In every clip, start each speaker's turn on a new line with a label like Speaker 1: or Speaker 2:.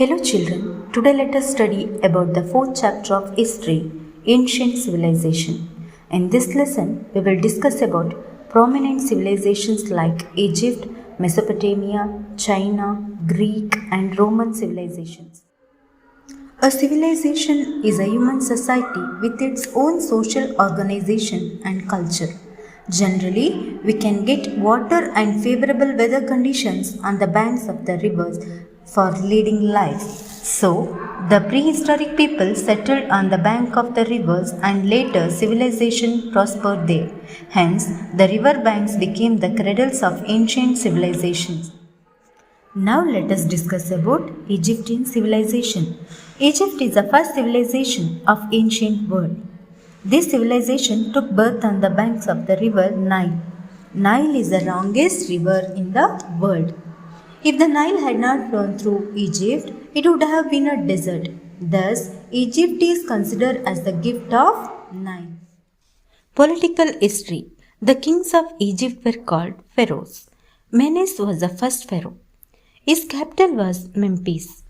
Speaker 1: Hello children, today let us study about the fourth chapter of history, Ancient Civilization. In this lesson, we will discuss about prominent civilizations like Egypt, Mesopotamia, China, Greek and Roman civilizations. A civilization is a human society with its own social organization and culture. Generally, we can get water and favorable weather conditions on the banks of the rivers for leading life. So, the prehistoric people settled on the bank of the rivers and later civilization prospered there. Hence, the river banks became the cradles of ancient civilizations. Now let us discuss about Egyptian civilization. Egypt is the first civilization of ancient world. This civilization took birth on the banks of the river Nile. Nile is the longest river in the world. If the Nile had not flown through Egypt, it would have been a desert. Thus, Egypt is considered as the gift of Nile. Political history. The kings of Egypt were called pharaohs. Menes was the first pharaoh. His capital was Memphis.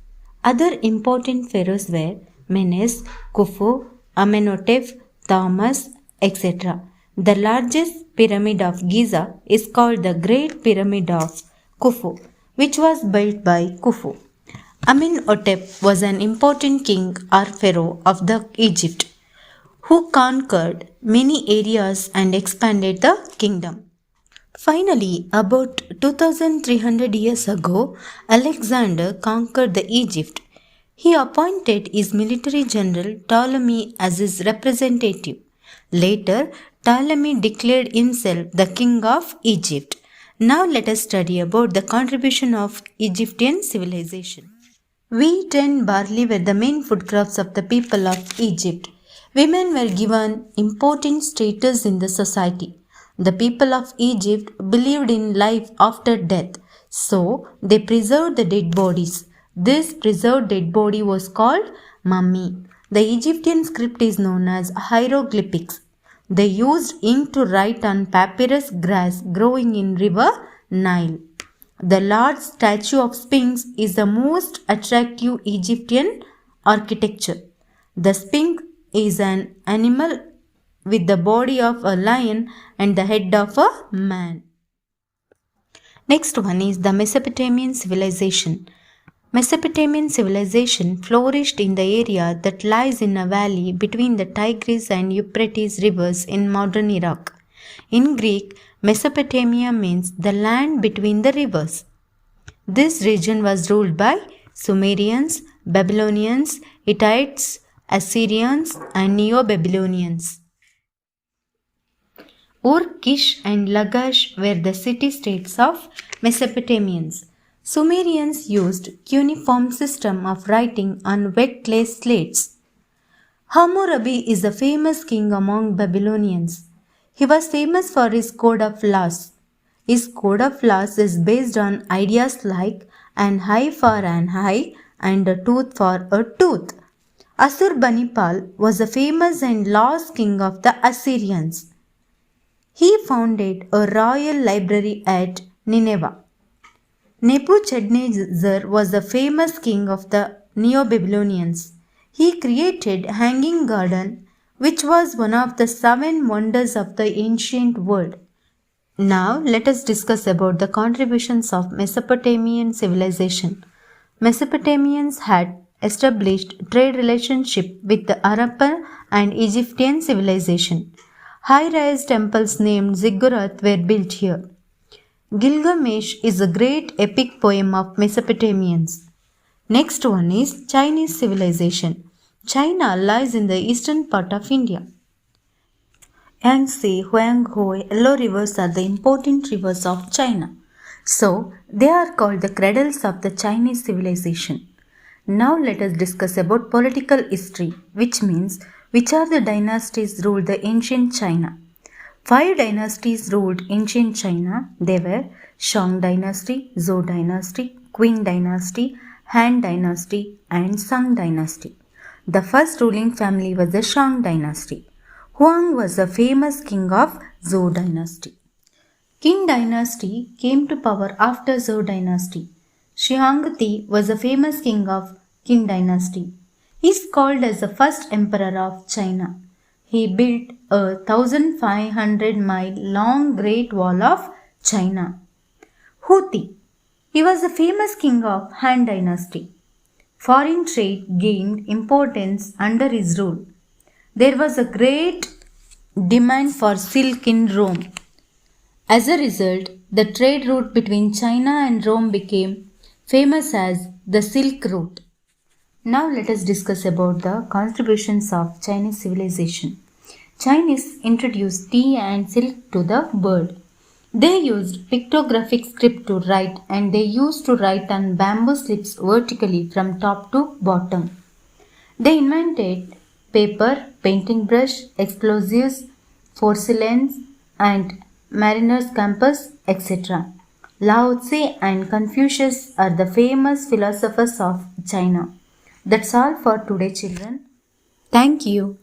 Speaker 1: Other important pharaohs were Menes, Khufu, Amenhotep, Thutmose, etc. The largest pyramid of Giza is called the Great Pyramid of Khufu, which was built by Khufu. Amenhotep was an important king or pharaoh of the Egypt who conquered many areas and expanded the kingdom. Finally, about 2300 years ago, Alexander conquered the Egypt. He appointed his military general Ptolemy as his representative. Later, Ptolemy declared himself the king of Egypt. Now let us study about the contribution of Egyptian civilization. Wheat and barley were the main food crops of the people of Egypt. Women were given important status in the society. The people of Egypt believed in life after death, so they preserved the dead bodies. This preserved dead body was called mummy. The Egyptian script is known as hieroglyphics. They used ink to write on papyrus grass growing in river Nile. The large statue of Sphinx is the most attractive Egyptian architecture. The Sphinx is an animal with the body of a lion and the head of a man. Next one is the Mesopotamian Civilization. Mesopotamian civilization flourished in the area that lies in a valley between the Tigris and Euphrates rivers in modern Iraq. In Greek, Mesopotamia means the land between the rivers. This region was ruled by Sumerians, Babylonians, Hittites, Assyrians and Neo-Babylonians. Ur, Kish and Lagash were the city-states of Mesopotamians. Sumerians used cuneiform system of writing on wet clay slates. Hammurabi is a famous king among Babylonians. He was famous for his code of laws. His code of laws is based on ideas like an eye for an eye and a tooth for a tooth. Assurbanipal was a famous and lawless king of the Assyrians. He founded a royal library at Nineveh. Nebuchadnezzar was the famous king of the Neo-Babylonians. He created Hanging Garden, which was one of the 7 wonders of the ancient world. Now let us discuss about the contributions of Mesopotamian civilization. Mesopotamians had established trade relationship with the Harappan and Egyptian civilization. High-rise temples named ziggurats were built here. Gilgamesh is a great epic poem of Mesopotamians. Next one is Chinese civilization. China lies in the eastern part of India. Yangtze, Huanghe, Yellow rivers are the important rivers of China. So, they are called the cradles of the Chinese civilization. Now let us discuss about political history, which means which are the dynasties ruled the ancient China. 5 dynasties ruled ancient China. They were Shang dynasty, Zhou dynasty, Qin dynasty, Han dynasty and Sung dynasty. The first ruling family was the Shang dynasty. Huang was the famous king of Zhou dynasty. Qin dynasty came to power after Zhou dynasty. Xiangdi was a famous king of Qin dynasty. He is called as the first emperor of China. He built a 1500-mile long Great Wall of China. Huti. He was the famous king of Han dynasty. Foreign trade gained importance under his rule. There was a great demand for silk in Rome. As a result, the trade route between China and Rome became famous as the Silk Route. Now let us discuss about the contributions of Chinese civilization. Chinese introduced tea and silk to the world. They used pictographic script to write, and they used to write on bamboo slips vertically from top to bottom. They invented paper, painting brush, explosives, porcelains, and mariner's compass, etc. Lao Tse and Confucius are the famous philosophers of China. That's all for today, children. Thank you.